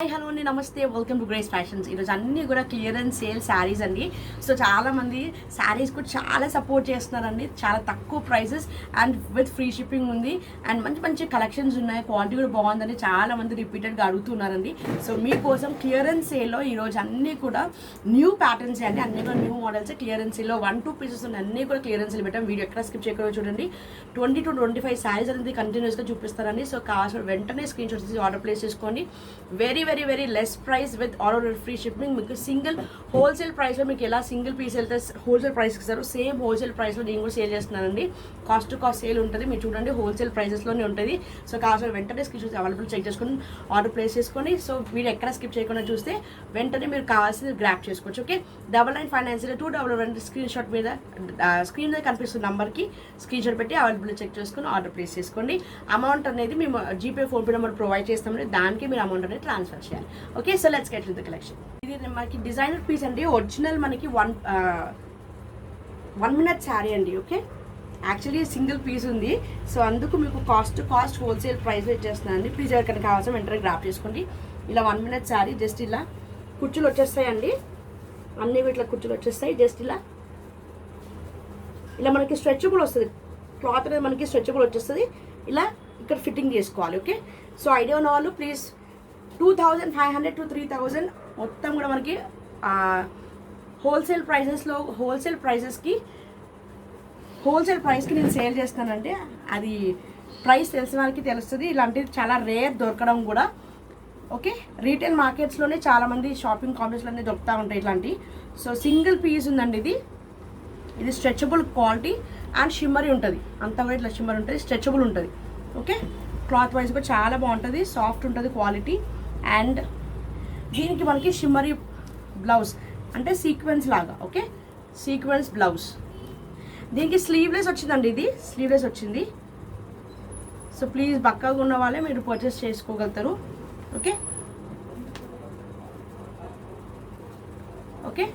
Hi hello అండి, నమస్తే, welcome to grace fashions. ఈరోజు అన్నీ కూడా క్లియరెన్స్ సేల్ శారీస్ అండి. సో చాలామంది శారీస్ కూడా చాలా సపోర్ట్ చేస్తున్నారండి. చాలా తక్కువ prices and with free shipping ఉంది అండ్ మంచి మంచి కలెక్షన్స్ ఉన్నాయి. క్వాలిటీ కూడా బాగుందని చాలామంది రిపీటెడ్గా అడుగుతున్నారండి. సో మీకోసం క్లియరెన్స్ సేల్లో ఈరోజు అన్నీ కూడా న్యూ ప్యాటర్న్స్ అండి, అన్నీ కూడా న్యూ మోడల్స్ క్లియరెన్స్ సేల్లో 1-2 పీసెస్ ఉన్నాయి. అన్నీ కూడా క్లియరెన్స్ సేల్ పెట్టాం. వీడియో ఎక్కడ స్కిప్ చేయకుండా చూడండి. 20 to 25 శారీస్ అనేది కంటిన్యూస్గా చూపిస్తారండి. సో కావాల్సిన వెంటనే స్క్రీన్ షాట్స్ తీసి ఆర్డర్ ప్లేస్ చేసుకోండి. Very less price with all over free shipping. మీకు సింగిల్ హోల్సేల్ ప్రైస్లో మీకు ఎలా సింగిల్ పీస్ వెళ్తే హోల్సేల్ ప్రైస్కి ఇస్తారు, సేమ్ హోల్సేల్ ప్రైస్లో నేను కూడా సేల్ చేస్తున్నానండి. కాస్ట్ టు కాస్ట్ సేల్ ఉంటుంది. మీరు చూడండి, హోల్సేల్ ప్రైసెస్లోనే ఉంటుంది. సో కావాల్సిన వెంటనే స్క్రీన్ షాట్స్ అవైలబుల్ చెక్ చేసుకొని ఆర్డర్ ప్లేస్ చేసుకొని, సో వీడియో ఎక్కడ స్కిప్ చేయకుండా చూస్తే వెంటనే మీరు కావాల్సింది గ్రాప్ చేసుకోవచ్చు. ఓకే, 99590211 స్క్రీన్ షాట్ మీద స్క్రీన్ మీద కనిపిస్తున్న నెంబర్కి స్క్రీన్ షాట్ పెట్టి అవైలబుల్ చెక్ చేసుకొని ఆర్డర్ ప్లేస్ చేసుకోండి. అమౌంట్ అనేది మేము జీపే ఫోన్పే నెంబర్ ప్రొవైడ్ చేస్తామండి. దానికి మీరు అమౌంట్ అనేది ట్రాన్స్ఫర్ చేయాలి. Okay, so let's get the collection. ఇది మనకి డిజైనర్ పీస్ అండి. ఒరిజినల్ మనకి వన్ మినిట్ శారీ అండి. ఓకే, యాక్చువల్లీ సింగిల్ పీస్ ఉంది. సో అందుకు మీకు కాస్ట్ హోల్సేల్ ప్రైస్లో ఇచ్చేస్తున్నానండి. ప్లీజ్ ఎవరికైనా కావాల్సిన వెంటనే గ్రాప్ చేసుకోండి. ఇలా 1 మినిట్ శారీ, జస్ట్ ఇలా కుర్చీలు వచ్చేస్తాయండి. అన్నీ ఇట్లా కుర్చీలు వచ్చేస్తాయి. జస్ట్ ఇలా మనకి స్ట్రెచబుల్ వస్తుంది. క్లాత్ అనేది మనకి స్ట్రెచబుల్ వచ్చేస్తుంది. ఇలా ఇక్కడ ఫిట్టింగ్ చేసుకోవాలి. ఓకే, సో ఐడియా ఉన్న వాళ్ళు ప్లీజ్ 2500 to 3000 మొత్తం కూడా మనకి హోల్సేల్ ప్రైస్కి నేను సేల్ చేస్తానంటే అది ప్రైస్ తెలిసిన వాళ్ళకి తెలుస్తుంది. ఇలాంటిది చాలా రేర్ దొరకడం కూడా. ఓకే, రీటైల్ మార్కెట్స్లోనే చాలామంది షాపింగ్ కాంప్లెక్స్లోనే దొరుకుతూ ఉంటాయి ఇట్లాంటివి. సో సింగిల్ పీస్ ఉందండి. ఇది స్ట్రెచబుల్ క్వాలిటీ అండ్ షిమ్మరీ ఉంటుంది. అంతా కూడా ఇట్లా షిమ్మర్ ఉంటుంది, స్ట్రెచబుల్ ఉంటుంది. ఓకే, క్లాత్ వైజ్ కూడా చాలా బాగుంటుంది, సాఫ్ట్ ఉంటుంది క్వాలిటీ. అండ్ దీనికి మనకి షిమ్మరీ బ్లౌజ్ అంటే సీక్వెన్స్ లాగా. Okay, sequence blouse. దీనికి స్లీవ్లెస్ వచ్చిందండి. ఇది స్లీవ్లెస్ వచ్చింది. సో ప్లీజ్ బక్కగా ఉన్న వాళ్ళే మీరు పర్చేస్ చేసుకోగలుగుతారు. Okay okay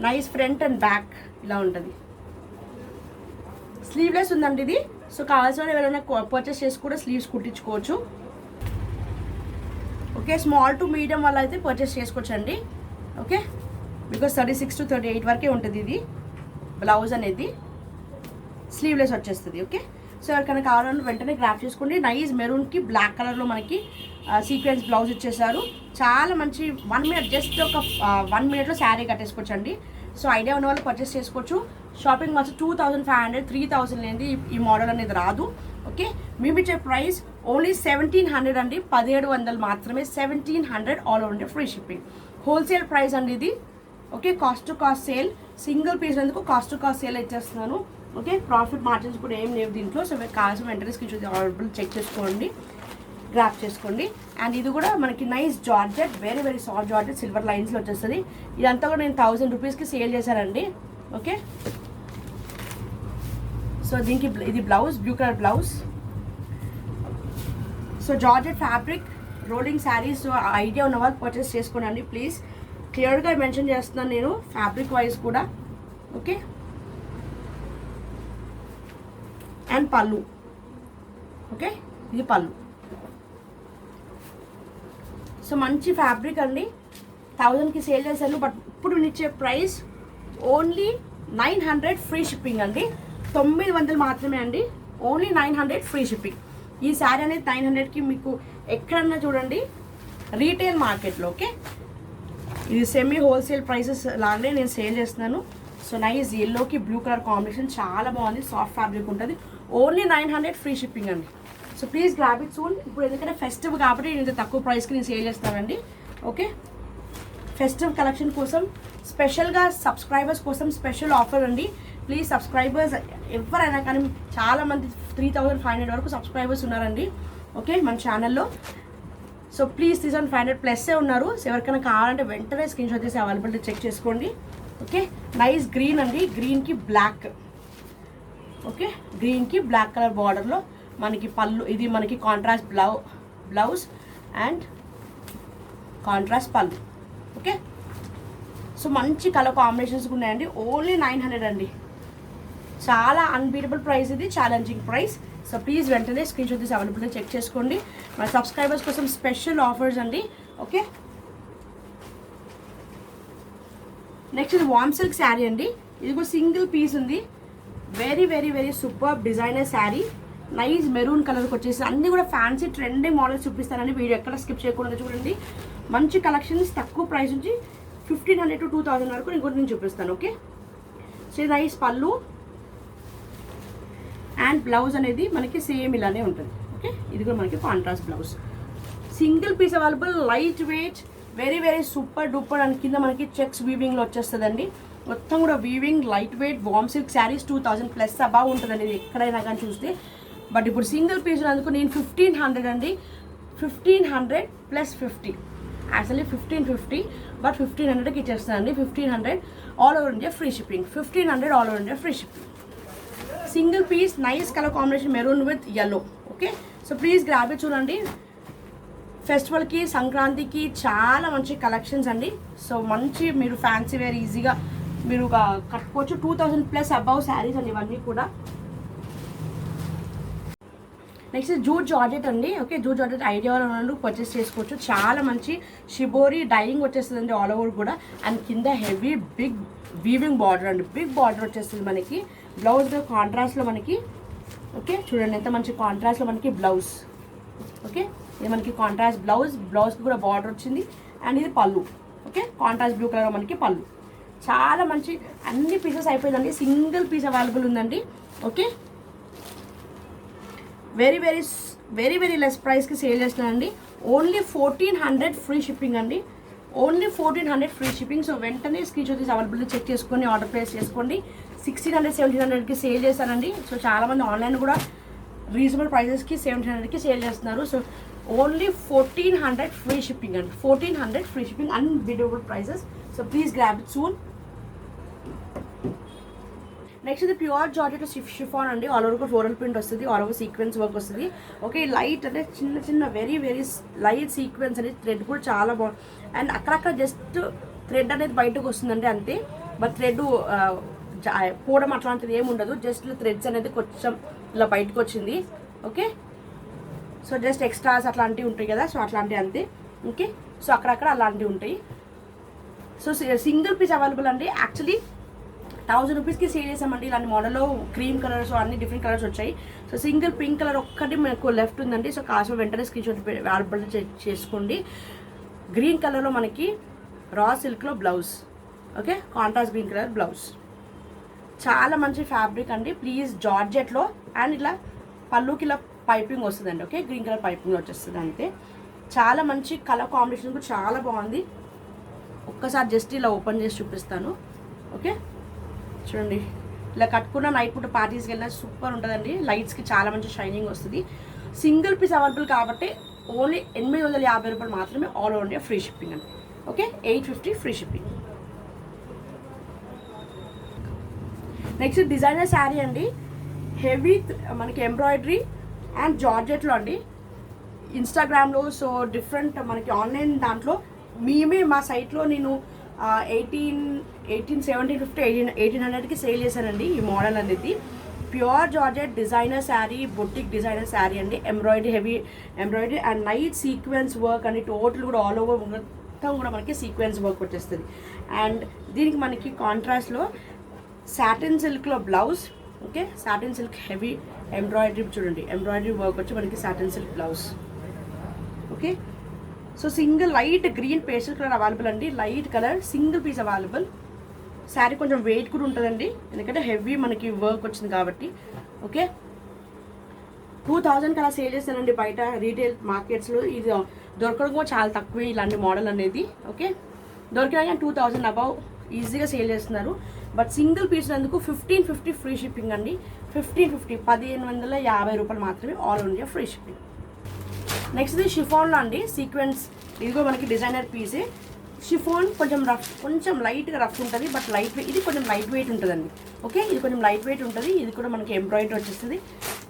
nice front and back ఇలా ఉంటుంది. స్లీవ్లెస్ ఉందండి ఇది. సో కావాల్సిన ఎవరైనా పర్చేస్ చేసి కూడా స్లీవ్స్ కుట్టించుకోవచ్చు. ఓకే, స్మాల్ టు మీడియం వల్ల అయితే పర్చేస్ చేసుకోవచ్చండి. ఓకే, బికాస్ 36 to 38 వరకే ఉంటుంది ఇది బ్లౌజ్ అనేది. స్లీవ్లెస్ వచ్చేస్తుంది. ఓకే, సో ఎవరికైనా కావాలని వెంటనే గ్రాప్ చేసుకోండి. నైస్ మెరూన్కి బ్లాక్ కలర్లో మనకి సీక్వెన్స్ బ్లౌజ్ ఇచ్చేసారు. చాలా మంచి 1 మినిట్, జస్ట్ ఒక 1 మినిట్లో శారీ కట్టేసుకోవచ్చండి. సో ఐడియా ఉన్న వాళ్ళు పర్చేస్ చేసుకోవచ్చు. షాపింగ్ మాల్స్ 2500 3000 లేనిది ఈ మోడల్ అనేది రాదు. ఓకే, మేము ఇచ్చే ప్రైస్ ఓన్లీ 1700 అండి. 1700 మాత్రమే. 1700 all over India free shipping. Wholesale price అండి ఇది. Okay, cost to cost sale. Single piece ఎందుకు కాస్ట్ టు కాస్ట్ సేల్ ఇచ్చేస్తున్నాను. ఓకే, ప్రాఫిట్ మార్జిన్స్ కూడా ఏం లేవు దీంట్లో. సో కావాల్సిన వెంటనే స్క్రీన్ షాట్ అవైలబుల్ చెక్ చేసుకోండి, గ్రాప్ చేసుకోండి. అండ్ ఇది కూడా మనకి nice georgette, very soft georgette, silver లైన్స్లో వచ్చేస్తుంది. ఇదంతా కూడా నేను 1000 రూపీస్కి సేల్ చేశానండి. ఓకే, సో దీనికి ఇది blouse, blue colour blouse. So georgette fabric rolling saris. So idea ఉన్న వాళ్ళు పర్చేస్ చేసుకోండి ప్లీజ్. క్లియర్గా మెన్షన్ చేస్తున్నాను నేను ఫ్యాబ్రిక్ వైజ్ కూడా. ఓకే, అండ్ పళ్ళు. ఓకే, ఇది పళ్ళు. సో మంచి ఫ్యాబ్రిక్ అండి. 1000కి సేల్ చేశాను. బట్ ఇప్పుడు ఇచ్చే ప్రైస్ ఓన్లీ 900 ఫ్రీ షిప్పింగ్ అండి. 900 మాత్రమే అండి. Only 900 free shipping. ఈ శారీ అనేది 900కి మీకు ఎక్కడన్నా చూడండి రీటైల్ మార్కెట్లో. ఓకే, ఇది సెమీ హోల్సేల్ ప్రైసెస్ లాగానే నేను సేల్ చేస్తున్నాను. సో నైస్ ఎల్లోకి బ్లూ కలర్ కాంబినేషన్ చాలా బాగుంది. సాఫ్ట్ ఫ్యాబ్రిక్ ఉంటుంది. ఓన్లీ 900 ఫ్రీ షిప్పింగ్ అండి. So please grab it soon. ఇప్పుడు ఎందుకంటే ఫెస్టివ్ కాబట్టి నేను తక్కువ ప్రైస్కి నేను సేల్ చేస్తానండి. ఓకే, ఫెస్టివ్ కలెక్షన్ కోసం స్పెషల్గా సబ్స్క్రైబర్స్ కోసం స్పెషల్ ఆఫర్ అండి. ప్లీజ్ సబ్స్క్రైబర్స్ ఎవరైనా కానీ చాలామంది 3500 వరకు సబ్స్క్రైబర్స్ ఉన్నారండి. ఓకే, మన ఛానల్లో. సో ప్లీజ్ 3500 ప్లస్సే ఉన్నారు. సో ఎవరికైనా కావాలంటే వెంటనే స్క్రీన్ షాట్ చేసి అవైలబిలిటీ చెక్ చేసుకోండి. ఓకే, నైస్ గ్రీన్ అండి. గ్రీన్కి బ్లాక్. ఓకే, గ్రీన్కి బ్లాక్ కలర్ బార్డర్లో మనకి పళ్ళు. ఇది మనకి కాంట్రాస్ట్ బ్లౌజ్ అండ్ కాంట్రాస్ట్ పళ్ళు. ఓకే, సో మంచి కలర్ కాంబినేషన్స్ ఉన్నాయండి. ఓన్లీ 900 అండి. చాలా అన్బీటబుల్ ప్రైస్. ఇది ఛాలెంజింగ్ ప్రైస్. సో ప్లీజ్ వెంటనే స్క్రీన్ షాట్ తీసి అవైలబుల్గా చెక్ చేసుకోండి. మన సబ్స్క్రైబర్స్ కోసం స్పెషల్ ఆఫర్స్ అండి. ఓకే, నెక్స్ట్ ఇది వామ్ సిల్క్ శారీ అండి. ఇది కూడా సింగిల్ పీస్ ఉంది. Very very very super designer sari. Nice maroon కలర్కి వచ్చేసి అన్నీ కూడా ఫ్యాన్సీ ట్రెండింగ్ మోడల్స్ చూపిస్తానండి. వీడియో ఎక్కడ స్కిప్ చేయకుండా చూడండి. మంచి కలెక్షన్స్ తక్కువ ప్రైస్ నుంచి 1500 to 2000 వరకు నేను చూపిస్తాను. ఓకే, సో నైస్ పళ్ళు అండ్ బ్లౌజ్ అనేది మనకి సేమ్ ఇలానే ఉంటుంది. ఓకే, ఇది కూడా మనకి contrast blouse. Single piece available, light weight, very very super duper. And కింద మనకి చెక్స్ వీవింగ్లో వచ్చేస్తుందండి. మొత్తం కూడా weaving, light weight, warm silk saris 2000+ above ఉంటుందండి ఇది ఎక్కడైనా కానీ చూస్తే. బట్ ఇప్పుడు సింగిల్ పీస్ అందుకు నేను 1500 అండి. 1500 + 50, యాక్చువల్లీ 1550, బట్ 1500కి ఇచ్చేస్తానండి. 1500 all over India free shipping. 1500 all over India free shipping. Single piece, nice colour combination, maroon with yellow. Okay, so please grab it. చూడండి, ఫెస్టివల్కి, సంక్రాంతికి చాలా మంచి కలెక్షన్స్ అండి. సో మంచి మీరు ఫ్యాన్సీ వేర్ ఈజీగా మీరు కట్టుకోవచ్చు. 2000+ అబౌవ్ శారీస్ అండి ఇవన్నీ కూడా. నెక్స్ట్ జూట్ జార్జెట్ అండి. ఓకే, జూట్ జార్జెట్ ఐడియా ఉన్నట్టు పర్చేస్ చేసుకోవచ్చు. చాలా మంచి షిబోరి డైయింగ్ వచ్చేస్తుందండి ఆల్ ఓవర్ కూడా. అండ్ కింద హెవీ బిగ్ వీవింగ్ బార్డర్ అండి. బిగ్ బార్డర్ వచ్చేస్తుంది మనకి. బ్లౌజ్ కాంట్రాస్ట్లో మనకి. ఓకే, చూడండి ఎంత మంచి కాంట్రాస్ట్లో మనకి బ్లౌజ్. ఓకే, ఇది మనకి కాంట్రాస్ట్ బ్లౌజ్. బ్లౌజ్కి కూడా బార్డర్ వచ్చింది. అండ్ ఇది పళ్ళు. ఓకే, కాంట్రాస్ట్ బ్లూ కలర్ మనకి పళ్ళు. చాలా మంచి, అన్ని పీసెస్ అయిపోయిందండి. సింగిల్ పీస్ అవైలబుల్ ఉందండి. Okay, very very very very less ప్రైస్కి సేల్ చేస్తున్నానండి. ఓన్లీ 1400 ఫ్రీ షిప్పింగ్ అండి. Only 1400 free shipping. సో వెంటనే స్క్రీన్ షాట్ తీసి అవైలబుల్ చెక్ చేసుకొని ఆర్డర్ ప్లేస్ చేసుకోండి. 1600 1700కి సేల్ చేస్తానండి. సో చాలామంది ఆన్లైన్ కూడా రీజనబుల్ ప్రైజెస్కి 1700కి సేల్ చేస్తున్నారు. సో ఓన్లీ 1400 ఫ్రీ షిప్పింగ్ అండి. 1400 free shipping, unbeatable prices. So please grab it soon. Next ఇది ప్యూర్ జార్జెట్ షిఫాన్ అండి. ఆల్ ఓవర్ ఫ్లోరల్ ప్రింట్ వస్తుంది, ఆల్ ఓవర్ సీక్వెన్స్ వర్క్ వస్తుంది. ఓకే, లైట్ అంటే చిన్న చిన్న వెరీ వెరీ లైట్ సీక్వెన్స్ అనేది. Thread కూడా చాలా బాగుంది. అండ్ అక్కడక్కడ జస్ట్ థ్రెడ్ అనేది బయటకు వస్తుందండి అంతే. బట్ థ్రెడ్ పోవడం అట్లాంటిది ఏమి ఉండదు. జస్ట్ థ్రెడ్స్ అనేది కొంచెం ఇలా బయటకు వచ్చింది. ఓకే, సో జస్ట్ ఎక్స్ట్రాస్ అట్లాంటివి ఉంటాయి కదా, సో అట్లాంటివి అంతే. ఓకే, సో అక్కడక్కడ అలాంటివి ఉంటాయి. సో సింగిల్ పీస్ అవైలబుల్ అండి. యాక్చువల్లీ 1000 రూపీస్కి సేల్ చేసామండి. ఇలాంటి మోడల్లో క్రీమ్ కలర్స్ అన్ని డిఫరెంట్ కలర్స్ వచ్చాయి. సో సింగిల్ పింక్ కలర్ ఒక్కటి మనకు లెఫ్ట్ ఉందండి. సో కాస్త వెంటనే స్క్రీన్ షాట్ అవైలబుల్ చేసుకోండి. గ్రీన్ కలర్లో మనకి రా సిల్క్లో blouse. Okay, contrast green colour blouse. చాలా మంచి ఫ్యాబ్రిక్ అండి. ప్లీజ్ జార్జెట్లో. అండ్ ఇలా పళ్ళుకి ఇలా పైపింగ్ వస్తుందండి. ఓకే, గ్రీన్ కలర్ పైపింగ్ వచ్చేస్తుంది అంతే. చాలా మంచి కలర్ కాంబినేషన్ కూడా చాలా బాగుంది. ఒక్కసారి జస్ట్ ఇలా ఓపెన్ చేసి చూపిస్తాను. ఓకే, చూడండి, ఇలా కట్టుకున్న నైట్ పూట పార్టీస్కి వెళ్ళినా సూపర్ ఉంటుందండి. లైట్స్కి చాలా మంచి షైనింగ్ వస్తుంది. సింగిల్ పీస్ అవైలబుల్ కాబట్టి ఓన్లీ 850 రూపాయలు మాత్రమే all over India free shipping అండి. Okay, 850 free shipping. Next designer sari అండి. హెవీ మనకి ఎంబ్రాయిడరీ అండ్ జార్జెట్లో అండి. ఇన్స్టాగ్రామ్లో సో డిఫరెంట్ మనకి ఆన్లైన్ దాంట్లో మేమే మా సైట్లో నేను 1850 సేల్ చేశానండి ఈ మోడల్ అనేది. Pure georgette designer sari, boutique designer sari అండి. Embroidery, heavy embroidery and night sequence work అండి. టోటల్ కూడా ఆల్ ఓవర్ మొత్తం కూడా మనకి సీక్వెన్స్ వర్క్ వచ్చేస్తుంది. అండ్ దీనికి మనకి కాంట్రాస్ట్లో సాటిన్ సిల్క్లో blouse. Okay, satin silk heavy embroidery చూడండి, ఎంబ్రాయిడరీ వర్క్ వచ్చి మనకి satin silk blouse. Okay, so single light green pastel colour available అండి. Light colour single piece available. Sari కొంచెం వెయిట్ కూడా ఉంటుందండి, ఎందుకంటే హెవీ మనకి వర్క్ వచ్చింది కాబట్టి. ఓకే, 2000 అలా సేల్ చేస్తానండి బయట రీటైల్ మార్కెట్స్లో. ఇది దొరకడం కూడా చాలా తక్కువే ఇలాంటి మోడల్ అనేది. ఓకే, దొరికినా కానీ 2000 అబౌవ్ ఈజీగా సేల్ చేస్తున్నారు. బట్ సింగిల్ పీస్ అందుకు 1550 ఫ్రీ షిప్పింగ్ అండి. 1550 1550 రూపాయలు మాత్రమే all India free shipping. Next ఇది షిఫాన్లో అండి. సీక్వెన్స్ ఇదిగో మనకి డిజైనర్ పీసే. షిఫాన్ కొంచెం రఫ్, కొంచెం లైట్గా రఫ్ ఉంటుంది. బట్ లైట్ వెయిట్, ఇది కొంచెం లైట్ వెయిట్ ఉంటుందండి. ఓకే, ఇది కొంచెం లైట్ వెయిట్ ఉంటుంది. ఇది కూడా మనకి ఎంబ్రాయిడరీ వచ్చేస్తుంది.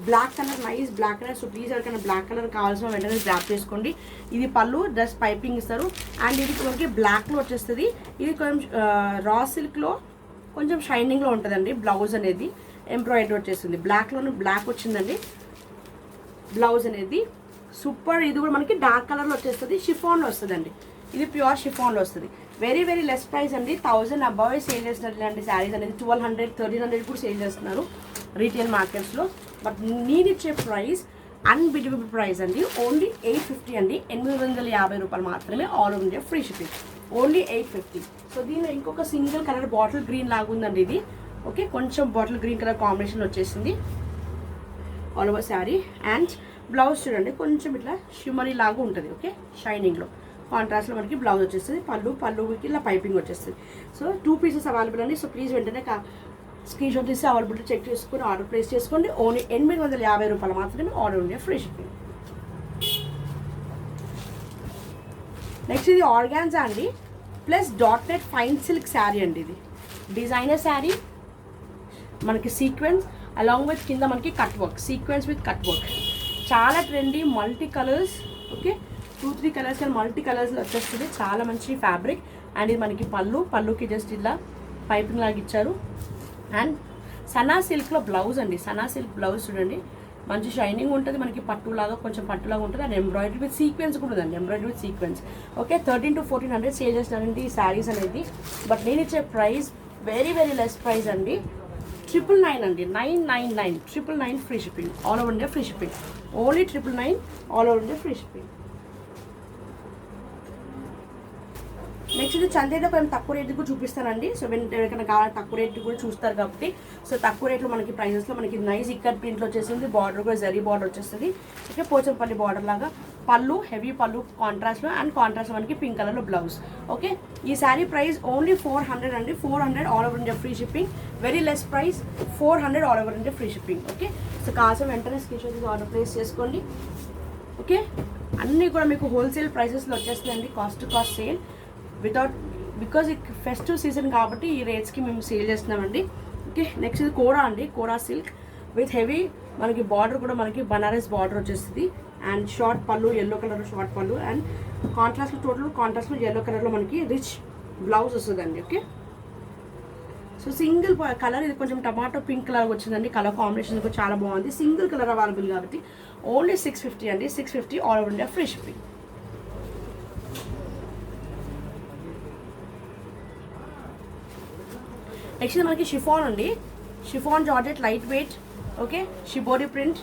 Black colour, nice black colour. So please ఎవరికైనా బ్లాక్ కలర్ కావాల్సిన వెంటనే గ్రాప్ చేసుకోండి. ఇది పళ్ళు, డ్రెస్ పైపింగ్ ఇస్తారు. అండ్ ఇది మనకి బ్లాక్లో వచ్చేస్తుంది. ఇది కొంచెం రా సిల్క్లో కొంచెం షైనింగ్లో ఉంటుందండి. బ్లౌజ్ అనేది ఎంబ్రాయిడరీ వచ్చేస్తుంది. బ్లాక్లోనే బ్లాక్ వచ్చిందండి. బ్లౌజ్ అనేది సూపర్. ఇది కూడా మనకి డార్క్ కలర్లో వచ్చేస్తుంది, షిఫాన్లో వస్తుందండి. ఇది ప్యూర్ షిఫాన్లో వస్తుంది. వెరీ వెరీ లెస్ ప్రైస్ అండి. 1000 అబవ్ సేల్ చేసినట్లండి శారీస్ అనేది. 1200 1300 కూడా సేల్ చేస్తున్నారు రీటైల్ మార్కెట్స్లో. బట్ నేను ఇచ్చే ప్రైస్ అన్బిలీవబుల్ ప్రైస్ అండి. ఓన్లీ 850 అండి. 850 రూపాయలు మాత్రమే. All over India free shipping. Only 850. So దీనిలో ఇంకొక సింగిల్ కలర్ బాటిల్ గ్రీన్ లాగా ఉందండి ఇది. ఓకే, కొంచెం బాటిల్ గ్రీన్ కలర్ కాంబినేషన్ వచ్చేసింది all over sari. And blouse చూడండి కొంచెం ఇట్లా షిమరీ లాగా ఉంటుంది. ఓకే, షైనింగ్లో కాంట్రాస్ట్లో మనకి బ్లౌజ్ వచ్చేస్తుంది. పళ్ళుకి ఇలా పైపింగ్ వచ్చేస్తుంది. సో 2 పీసెస్ అవైలబుల్ అండి. సో ప్లీజ్ వెంటనే స్క్రీన్ షాట్ తీసి అవైలబిలిటీ చెక్ చేసుకుని ఆర్డర్ ప్లేస్ చేసుకోండి. ఓన్లీ 850 రూపాయలు మాత్రమే. ఆర్డర్ ఉండే ఫ్రీ షిప్పింగ్. నెక్స్ట్ ఇది ఆర్గాన్జా అండి plus dot net fine silk sari అండి. ఇది డిజైనర్ శారీ, మనకి సీక్వెన్స్ అలాంగ్ విత్ కింద మనకి cut work, sequence with cut work. చాలా trendy multi colours. Okay, 2-3 colours కానీ మల్టీ కలర్స్లో వచ్చేస్తుంది. చాలా మంచి ఫ్యాబ్రిక్. అండ్ ఇది మనకి పళ్ళుకి జస్ట్ ఇలా పైపింగ్ లాగా ఇచ్చారు. అండ్ సనా సిల్క్లో బ్లౌజ్ అండి. సనా సిల్క్ బ్లౌజ్ చూడండి మంచి షైనింగ్ ఉంటుంది. మనకి పట్టులాగా కొంచెం పట్టులాగా ఉంటుంది. అండ్ ఎంబ్రాయిడరీ విత్ సీక్వెన్స్ కూడా ఉందండి. Embroidery with sequence. Okay, 1300 to 1400 sale చేస్తున్నారండి ఈ శారీస్ అనేది. బట్ నేను ఇచ్చే price very very less price అండి. 999 అండి. 999 999 free shipping. All over India free shipping. Only 999 all over India free shipping. Next ఇది చందేలో కొంచెం తక్కువ రేట్ కూడా చూపిస్తానండి. సో ఎవరికైనా కావాలి తక్కువ రేట్ కూడా చూస్తారు కాబట్టి. సో తక్కువ రేట్లో మనకి ప్రైజెస్లో మనకి నైస్ ఇక్కత్ ప్రింట్లో వచ్చేసింది. బార్డర్ కూడా జరీ బార్డర్ వచ్చేస్తుంది. ఓకే, పోచంపల్లి బార్డర్ లాగా పళ్ళు, హెవీ పళ్ళు కాంట్రాస్ట్లో. అండ్ కాంట్రాస్ట్ మనకి పింక్ కలర్లో బ్లౌజ్. ఓకే, ఈ శారీ ప్రైస్ ఓన్లీ 400 అండి. 400 all over India free shipping. Very less price 400 all over India free shipping. Okay, so కాసం వెంటనే స్క్రీన్ షాట్ ఆర్డర్ ప్లేస్ చేసుకోండి. ఓకే, అన్నీ కూడా మీకు హోల్సేల్ ప్రైసెస్లో వచ్చేస్తుందండి. Cost sale because festive season కాబట్టి ఈ రేట్స్కి మేము సేల్ చేస్తున్నామండి. ఓకే, నెక్స్ట్ ఇది కోరా అండి. కోరా సిల్క్ విత్ హెవీ మనకి బార్డర్ కూడా మనకి బనారస్ బార్డర్ వచ్చేస్తుంది. అండ్ షార్ట్ పళ్ళు, ఎల్లో కలర్ షార్ట్ పళ్ళు. అండ్ కాంట్రాస్ట్లో టోటల్ కాంట్రాస్ట్లో ఎల్లో కలర్లో మనకి రిచ్ బ్లౌజ్ వస్తుందండి. ఓకే, సో సింగిల్ కలర్ ఇది కొంచెం టమాటో పింక్ కలర్ వచ్చిందండి. కలర్ కాంబినేషన్ కూడా చాలా బాగుంది. సింగిల్ కలర్ అవైలబుల్ కాబట్టి ఓన్లీ 650 అండి. 650 all over India free shipping. Next మనకి షిఫాన్ అండి. Chiffon georgette light weight. Okay, shibori print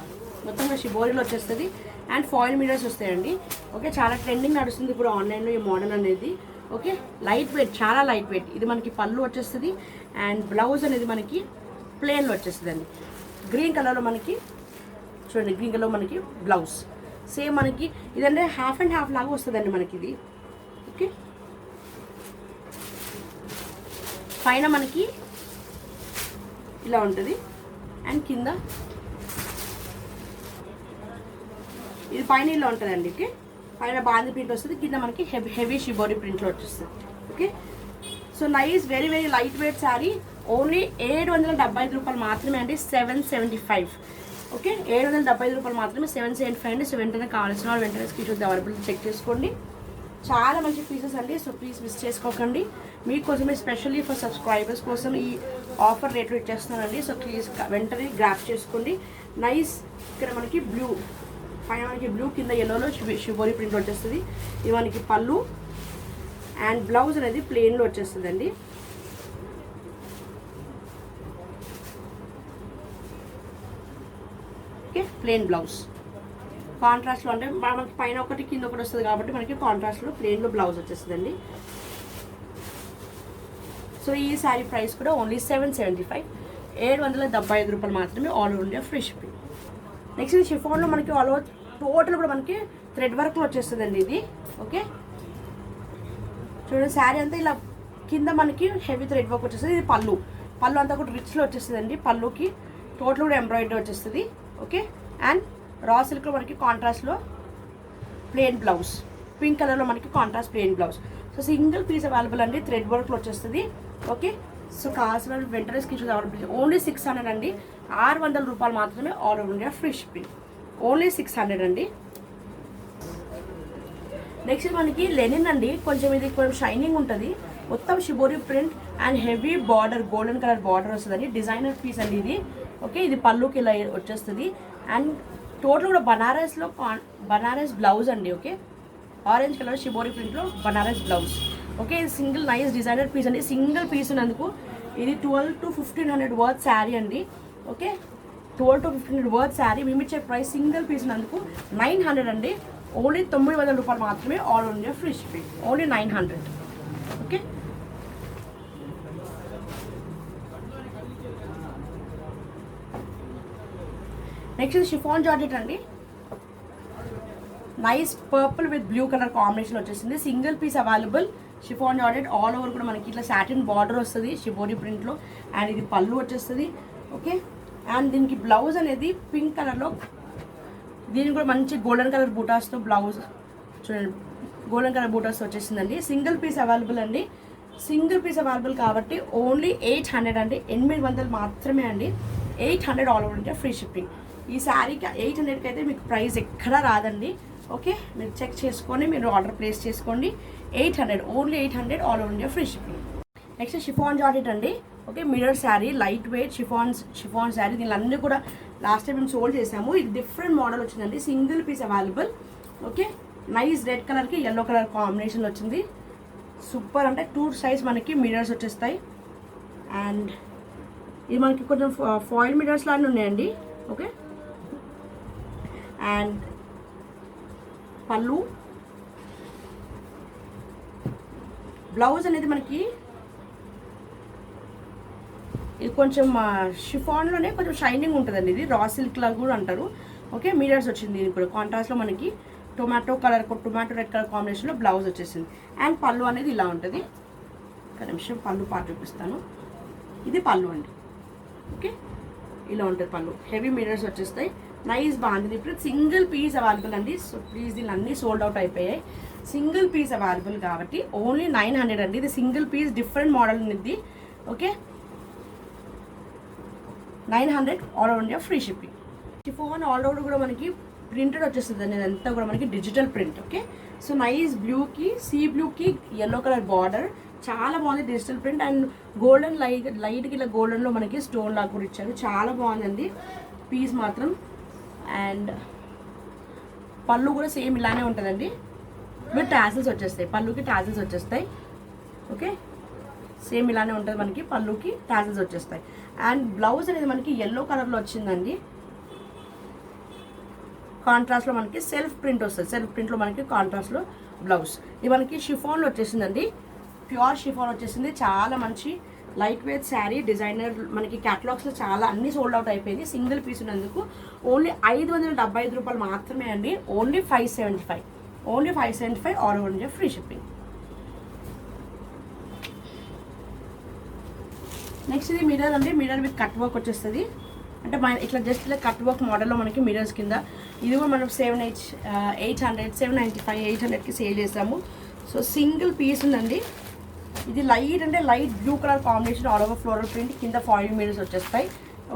మొత్తం షిబోరిలో వచ్చేస్తుంది. అండ్ ఫాయిల్ మిరర్స్ వస్తాయండి. ఓకే, చాలా ట్రెండింగ్ నడుస్తుంది ఇప్పుడు ఆన్లైన్లో ఈ మోడల్ అనేది. ఓకే, లైట్ వెయిట్, చాలా లైట్ వెయిట్. ఇది మనకి పళ్ళు వచ్చేస్తుంది. అండ్ బ్లౌజ్ అనేది మనకి ప్లెయిన్లో వచ్చేస్తుంది అండి. గ్రీన్ కలర్లో మనకి చూడండి, గ్రీన్ కలర్లో మనకి బ్లౌజ్ సేమ్ మనకి ఇదంటే హాఫ్ అండ్ హాఫ్ లాగా వస్తుందండి మనకి ఇది. ఓకే, పైన మనకి ఇలా ఉంటుంది. అండ్ కింద ఇది పైన ఇలా ఉంటుందండి. ఓకే, పైన బాంది ప్రింట్ వస్తుంది. కింద మనకి హెవీ షిబోరి ప్రింట్లో వచ్చేస్తుంది. Okay, so nice very very light weight sari. Only 775 రూపాయలు మాత్రమే అండి. 775. ఓకే, 775 రూపాయలు మాత్రమే. 775 అండి. సో వెంటనే కావాల్సిన వాళ్ళు వెంటనే స్క్రీన్ షాట్ అవైలబిలిటీ చెక్ చేసుకోండి. చాలా మంచి పీసెస్ అండి. సో ప్లీజ్ మిస్ చేసుకోకండి. మీకోసమే స్పెషల్లీ ఫర్ సబ్స్క్రైబర్స్ కోసం ఈ ఆఫర్ రేట్లో ఇచ్చేస్తున్నానండి. సో ప్లీజ్ వెంటనే గ్రాప్ చేసుకోండి. నైస్. ఇక్కడ మనకి బ్లూ, పైన మనకి బ్లూ, కింద ఎల్లోలో షిబోరి ప్రింట్ వచ్చేస్తుంది. ఇది మనకి పళ్ళు. అండ్ బ్లౌజ్ అనేది ప్లెయిన్లో వచ్చేస్తుందండి. ఓకే, ప్లెయిన్ బ్లౌజ్ కాంట్రాస్ట్లో. అంటే మనకి పైన ఒకటి కింద ఒకటి వస్తుంది కాబట్టి మనకి కాంట్రాస్ట్లో ప్లెయిన్లో బ్లౌజ్ వచ్చేస్తుందండి. సో ఈ శారీ ప్రైస్ కూడా ఓన్లీ 775. 775 రూపాయలు మాత్రమే. All over India free shipping. Next ఇది షిఫాన్లో మనకి ఆల్ ఓవర్ టోటల్ కూడా మనకి థ్రెడ్ వర్క్లో వచ్చేస్తుందండి ఇది. ఓకే, చూడండి శారీ అంతా ఇలా కింద మనకి హెవీ థ్రెడ్ వర్క్ వచ్చేస్తుంది. ఇది పళ్ళు అంతా కూడా రిచ్లో వచ్చేస్తుందండి. పళ్ళుకి టోటల్ కూడా ఎంబ్రాయిడరీ వచ్చేస్తుంది. ఓకే, అండ్ రా సిల్క్లో మనకి కాంట్రాస్ట్లో ప్లెయిన్ బ్లౌజ్, పింక్ కలర్లో మనకి contrast plain blouse. So single piece available అండి. థ్రెడ్ వర్క్లో వచ్చేస్తుంది. ఓకే, సో కావాల్సిన వెంటనే స్క్రీన్ షాట్ అవైలబుల్. ఓన్లీ 600 అండి. 600 రూపాయలు మాత్రమే. All over India free shipping. Only 600 అండి. నెక్స్ట్ మనకి లెనిన్ అండి. కొంచెం ఇది కొంచెం షైనింగ్ ఉంటుంది. మొత్తం shibori print and heavy border, golden colour border వస్తుందండి. డిజైనర్ పీస్ అండి ఇది. ఓకే, ఇది పళ్ళుకి ఇలా వచ్చేస్తుంది. అండ్ టోటల్ కూడా బనారస్ బ్లౌజ్ అండి. ఓకే, ఆరెంజ్ కలర్ షిబోరి ప్రింట్లో బనారస్ బ్లౌజ్. ఓకే, ఇది సింగిల్ నైస్ డిజైనర్ పీస్ అండి. సింగిల్ పీస్ ఉన్నందుకు ఇది 12 to 1500 వర్త్ శారీ అండి. Okay, 12 to 1500 worth sari. మేము ఇచ్చే ప్రైస్ సింగిల్ పీస్ ఉన్నందుకు 900 అండి. ఓన్లీ 900 రూపాయలు మాత్రమే. All over India free shipping. Only 900. Okay, next chiffon georgette అండి. Nice purple with blue colour combination వచ్చేసింది. Single piece available. Chiffon georgette all over కూడా మనకి ఇట్లా సాటిన్ బార్డర్ వస్తుంది షిబోరి ప్రింట్లో. అండ్ ఇది పళ్ళు వచ్చేస్తుంది. ఓకే, అండ్ దీనికి బ్లౌజ్ అనేది పింక్ కలర్లో, దీనికి కూడా మంచి గోల్డెన్ కలర్ బూటాస్తో బ్లౌజ్ చూడండి, గోల్డెన్ కలర్ బూటాస్తో వచ్చేసిందండి. సింగిల్ పీస్ అవైలబుల్ అండి. సింగిల్ పీస్ అవైలబుల్ కాబట్టి ఓన్లీ 800 అండి. 800 మాత్రమే అండి. 800 all over India free shipping. ఈ శారీకి 800కి అయితే మీకు ప్రైస్ ఎక్కడా రాదండి. ఓకే, మీరు చెక్ చేసుకొని మీరు ఆర్డర్ ప్లేస్ చేసుకోండి. 800, only 800 all over India free shipping. Next chiffon georgette అండి. Okay, mirror sari, light weight chiffon sari. దీని అన్నీ కూడా లాస్ట్ టైం మేము సోల్డ్ చేసాము. ఇది డిఫరెంట్ మోడల్ వచ్చిందండి. Single piece available. Okay, nice red కలర్కి ఎల్లో కలర్ కాంబినేషన్ వచ్చింది. సూపర్, అంటే 2 సైజ్ మనకి మిర్రర్స్ వచ్చేస్తాయి. అండ్ ఇది మనకి కొంచెం ఫాయిల్ మిర్రర్స్ లానే ఉన్నాయండి. ఓకే, అండ్ పళ్ళు, బ్లౌజ్ అనేది మనకి ఇది కొంచెం షిఫాన్లోనే కొంచెం షైనింగ్ ఉంటుందండి. ఇది రా సిల్క్ లాగా కూడా అంటారు. ఓకే, మిరర్స్ వచ్చింది. ఇది ఇప్పుడు కాంట్రాస్ట్లో మనకి టొమాటో రెడ్ కలర్ కాంబినేషన్లో బ్లౌజ్ వచ్చేసింది. అండ్ పళ్ళు అనేది ఇలా ఉంటుంది. ఒక నిమిషం పళ్ళు పాటు చూపిస్తాను. ఇది పళ్ళు అండి. ఓకే, ఇలా ఉంటుంది పళ్ళు. హెవీ మిరర్స్ వచ్చేస్తాయి. నైస్ బాగుంది. ఇప్పుడు సింగిల్ పీస్ అవైలబుల్ అండి. సో ప్లీజ్, దీని అన్నీ సోల్డ్ అవుట్ అయిపోయాయి. సింగిల్ పీస్ అవైలబుల్ కాబట్టి ఓన్లీ 900 అండి. ఇది సింగిల్ పీస్ డిఫరెంట్ మోడల్ ఉంది. Okay, 900 all over India free shipping. Chiffon all over కూడా మనకి ప్రింటెడ్ వచ్చేస్తుంది అండి. ఇదంతా కూడా మనకి digital print. Okay, so nice బ్లూకి సీ బ్లూకి ఎల్లో కలర్ బార్డర్ చాలా బాగుంది. డిజిటల్ ప్రింట్ అండ్ గోల్డెన్ లైట్కి ఇలా గోల్డెన్లో మనకి స్టోన్ లాగా కూడా ఇచ్చారు. చాలా బాగుందండి పీస్ మాత్రం. అండ్ పళ్ళు కూడా సేమ్ ఇలానే ఉంటుందండి. విత్ టాజిల్స్ వచ్చేస్తాయి. పళ్ళుకి టాజిల్స్ వచ్చేస్తాయి. ఓకే, సేమ్ ఇలానే ఉంటుంది మనకి. పళ్ళుకి టాజిల్స్ వచ్చేస్తాయి. అండ్ బ్లౌజ్ అనేది మనకి ఎల్లో కలర్లో వచ్చిందండి. కాంట్రాస్ట్లో మనకి సెల్ఫ్ ప్రింట్ వస్తుంది. సెల్ఫ్ ప్రింట్లో మనకి కాంట్రాస్ట్లో బ్లౌజ్. ఇది మనకి షిఫాన్లో వచ్చేసిందండి. ప్యూర్ షిఫాన్ వచ్చేసింది. చాలా మంచి లైట్ వెయిట్ శారీ. డిజైనర్ మనకి క్యాటలాగ్స్లో చాలా అన్ని సోల్డ్ అవుట్ అయిపోయింది. సింగిల్ పీస్ ఉన్నందుకు ఓన్లీ 575 రూపాయలు మాత్రమే అండి. Only 575. Only 575 all over India free shipping. Next ఇది మిర్రర్ అండి. మిర్రర్ విత్ కట్ వర్క్ వచ్చేస్తుంది. అంటే మన ఇట్లా జస్ట్ ఇలా కట్ వర్క్ మోడల్లో మనకి మిర్రర్స్ కింద. ఇది కూడా మనం 800, 795, 800కి సేల్ చేసాము. సో సింగిల్ పీస్ ఉందండి. ఇది లైట్ అంటే light blue colour combination all over floral print. కింద ఫాయిల్ మిర్రర్స్ వచ్చేస్తాయి.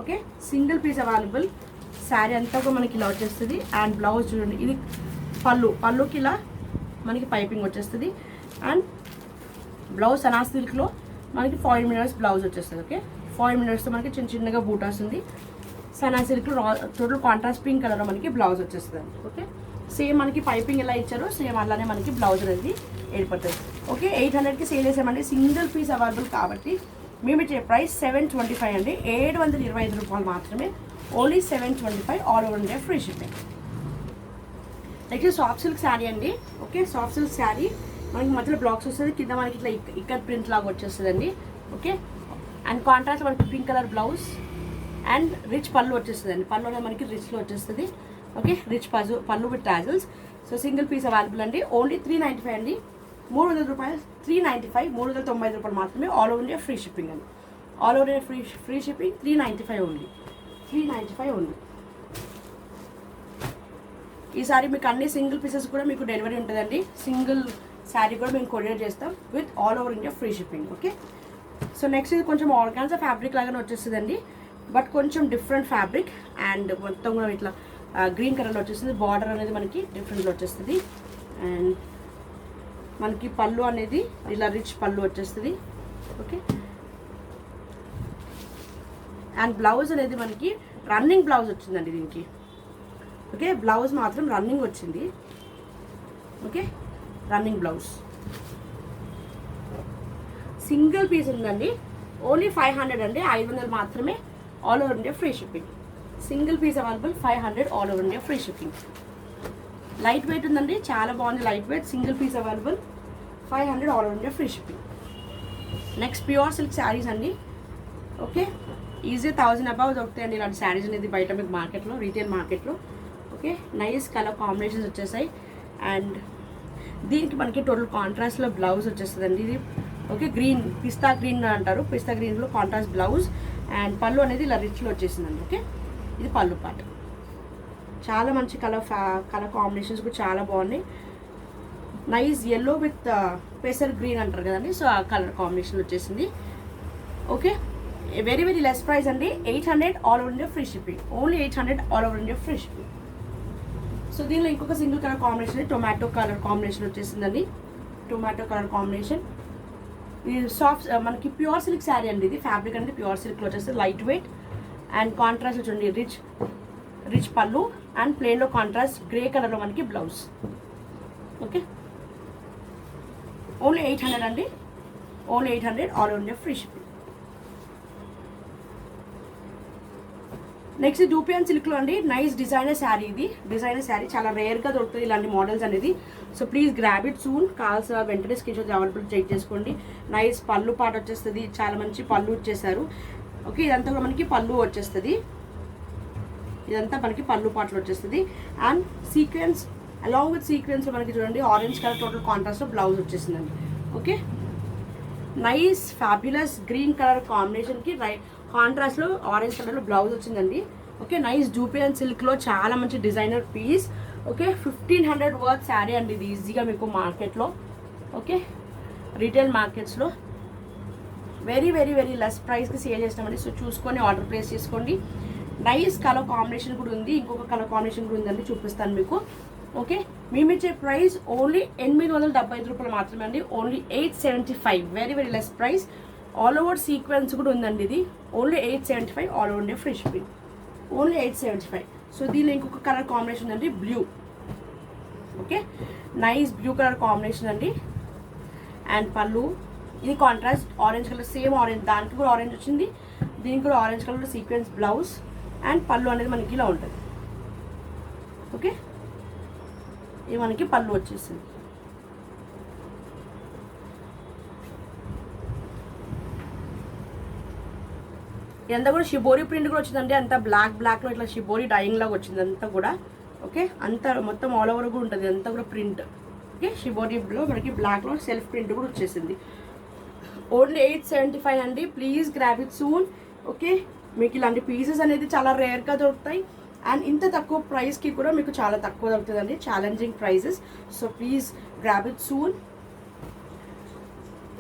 Okay, single piece available. Sari అంతా కూడా మనకి ఇలా వచ్చేస్తుంది. అండ్ బ్లౌజ్ చూడండి, ఇది పళ్ళుకి ఇలా మనకి పైపింగ్ వచ్చేస్తుంది. అండ్ బ్లౌజ్ సనా సిల్క్లో మనకి ఫాయిల్ మిర్రర్స్ బ్లౌజ్ వచ్చేస్తుంది. ఓకే, ఫాయిల్ మిర్రర్స్తో మనకి చిన్నగా బూటాస్ ఉంది. సనా సిల్క్లో టోటల్ కాంట్రాస్ట్ పింక్ కలర్లో మనకి బ్లౌజ్ వచ్చేస్తుంది. ఓకే, సేమ్ మనకి పైపింగ్ ఎలా ఇచ్చారో సేమ్ అలానే మనకి బ్లౌజ్ అనేది ఏర్పడుతుంది. ఓకే, 800కి సేల్ చేసామండి. సింగిల్ పీస్ అవైలబుల్ కాబట్టి మేము ఇచ్చే ప్రైస్ 725 అండి. 725 రూపాయలు మాత్రమే. Only 725 all over India free shipping. Next soft silk sari అండి. ఓకే, సాఫ్ట్ సిల్క్ శారీ మనకి మధ్యలో బ్లాక్స్ వస్తుంది. కింద మనకి ఇట్లా ఇక్కడ ప్రింట్ లాగా వచ్చేస్తుందండి. ఓకే, అండ్ కాంట్రాస్ట్ మనకి pink colour blouse and rich pallu వచ్చేస్తుందండి. పళ్ళు అనేది మనకి రిచ్లో వచ్చేస్తుంది. Okay, rich pallu with tassels. So single piece available అండి. ఓన్లీ 395 అండి. 300 రూపాయలు. 395, 395 రూపాయలు మాత్రమే. All over India free shipping అండి. All over India free shipping. 395 only. 395 only. ఈసారి మీకు అన్ని సింగిల్ పీసెస్ కూడా మీకు డెలివరీ ఉంటుందండి. సింగిల్ శారీ కూడా మేము కొరియర్ చేస్తాం with all over India free shipping. Okay, so next ఇది కొంచెం ఆర్గాన్జా ఫ్యాబ్రిక్ లాగానే వచ్చేస్తుందండి. బట్ కొంచెం డిఫరెంట్ ఫ్యాబ్రిక్. అండ్ మొత్తం కూడా ఇట్లా గ్రీన్ కలర్లో వచ్చేస్తుంది. బార్డర్ అనేది మనకి డిఫరెంట్లో వచ్చేస్తుంది. అండ్ మనకి పళ్ళు అనేది ఇలా రిచ్ పళ్ళు వచ్చేస్తుంది. ఓకే, అండ్ బ్లౌజ్ అనేది మనకి రన్నింగ్ బ్లౌజ్ వచ్చిందండి. దీనికి ఓకే, బ్లౌజ్ మాత్రం రన్నింగ్ వచ్చింది. Okay, running blouse, single piece ఉందండి. ఓన్లీ 500 అండి, 500 మాత్రమే. All over India free shipping. Single piece available, 500 all over India free shipping. Light weight ఉందండి, చాలా బాగుంది light weight. Single piece available, 500 all over India free shipping. Next pure silk saris అండి. Okay, easy 1000 above దొరుకుతాయండి ఇలాంటి శారీస్ అనేది బయట మీకు మార్కెట్లో, రీటైల్ మార్కెట్లో. ఓకే, నైస్ కలర్ కాంబినేషన్స్ వచ్చేసాయి. అండ్ దీనికి మనకి టోటల్ కాంట్రాస్ట్లో బ్లౌజ్ వచ్చేస్తుందండి ఇది. ఓకే, గ్రీన్, పిస్తా గ్రీన్ అంటారు, పిస్తా గ్రీన్లో కాంట్రాస్ట్ బ్లౌజ్. అండ్ పళ్ళు అనేది ఇలా రిచ్లో వచ్చేసిందండి. ఓకే, ఇది పళ్ళు పార్ట్. చాలా మంచి కలర్ కాంబినేషన్స్ కూడా చాలా బాగున్నాయి. నైస్ ఎల్లో విత్ పెసర్ గ్రీన్ అంటారు కదండి, సో ఆ కలర్ కాంబినేషన్ వచ్చేసింది. Okay, very very less price అండి, 800 all over India free shipping. Only 800 all over India free shipping. So దీనిలో ఇంకొక single colour combination, tomato colour combination వచ్చేసిందండి. Tomato colour combination. ఇది సాఫ్ట్ మనకి ప్యూర్ సిల్క్ శారీ అండి. ఇది fabric అనేది ప్యూర్ సిల్క్లో వచ్చేస్తుంది, లైట్ వెయిట్. అండ్ కాంట్రాస్ట్ చూడండి, rich pallu. And ప్లెయిన్లో contrast grey కలర్లో మనకి బ్లౌజ్. ఓకే, ఓన్లీ 800 అండి, only 800 all over India free shipping. Next dupion సిల్క్లో అండి, నైస్ డిజైనర్ శారీ. ఇది డిజైనర్ శారీ, చాలా రేర్గా దొరుకుతుంది ఇలాంటి మోడల్స్ అనేది. So please grab it soon. కావాల్సిన వెంటనే స్క్రీన్ షాట్ అవైలబుల్ చెక్ చేసుకోండి. నైస్ పళ్ళు పాట వచ్చేస్తుంది, చాలా మంచి పళ్ళు వచ్చేసారు. ఓకే, ఇదంతా కూడా మనకి పళ్ళు వచ్చేస్తుంది, ఇదంతా మనకి పళ్ళు పాటలు వచ్చేస్తుంది. And sequence, along with sequence మనకి చూడండి ఆరెంజ్ కలర్ టోటల్ కాంట్రాస్ట్లో బ్లౌజ్ వచ్చేసిందండి. Okay, nice fabulous green colour కాంబినేషన్కి కాంట్రాస్ట్లో ఆరెంజ్ కలర్లో బ్లౌజ్ వచ్చిందండి. ఓకే, నైస్ డూపియన్ సిల్క్లో చాలా మంచి designer piece. Okay, 1500 worth sari అండి ఇది, ఈజీగా మీకు మార్కెట్లో, ఓకే రీటైల్ మార్కెట్స్లో వెరీ వెరీ వెరీ లెస్ ప్రైస్కి సేల్ చేస్తామండి. సో చూసుకొని ఆర్డర్ ప్లేస్ చేసుకోండి. నైస్ కలర్ కాంబినేషన్ కూడా ఉంది, ఇంకొక కలర్ కాంబినేషన్ కూడా ఉందండి, చూపిస్తాను మీకు. ఓకే, మేమిచ్చే ప్రైస్ ఓన్లీ 875 రూపాయలు మాత్రమే అండి, only 875. Very very less price. All over sequence కూడా ఉందండి ఇది, only 875 all over India free shipping, only 875. So దీనిలో ఇంకొక కలర్ కాంబినేషన్ అండి, blue. Okay, nice blue colour combination అండి. అండ్ పళ్ళు, ఇది contrast orange colour, same orange, దానికి కూడా ఆరెంజ్ వచ్చింది, దీనికి కూడా orange colour sequence blouse. And పళ్ళు అనేది మనకి ఇలా ఉంటుంది. ఓకే, ఇది మనకి పళ్ళు వచ్చేసింది. ఇదంతా కూడా షిబోరి ప్రింట్ కూడా వచ్చిందండి, అంతా బ్లాక్లో ఇట్లా షిబోరి డైయింగ్ లాగా వచ్చింది అంతా కూడా. ఓకే, అంతా మొత్తం ఆల్ ఓవర్ కూడా ఉంటుంది అంతా కూడా ప్రింట్. ఓకే, షిబోరిలో మనకి బ్లాక్లో సెల్ఫ్ ప్రింట్ కూడా వచ్చేసింది. ఓన్లీ 875 అండి, please grab it soon. Okay, మీకు ఇలాంటి పీసెస్ అనేది చాలా రేర్గా దొరుకుతాయి. అండ్ ఇంత తక్కువ ప్రైస్కి కూడా మీకు చాలా తక్కువ దొరుకుతుందండి, challenging prices. So please grab it soon,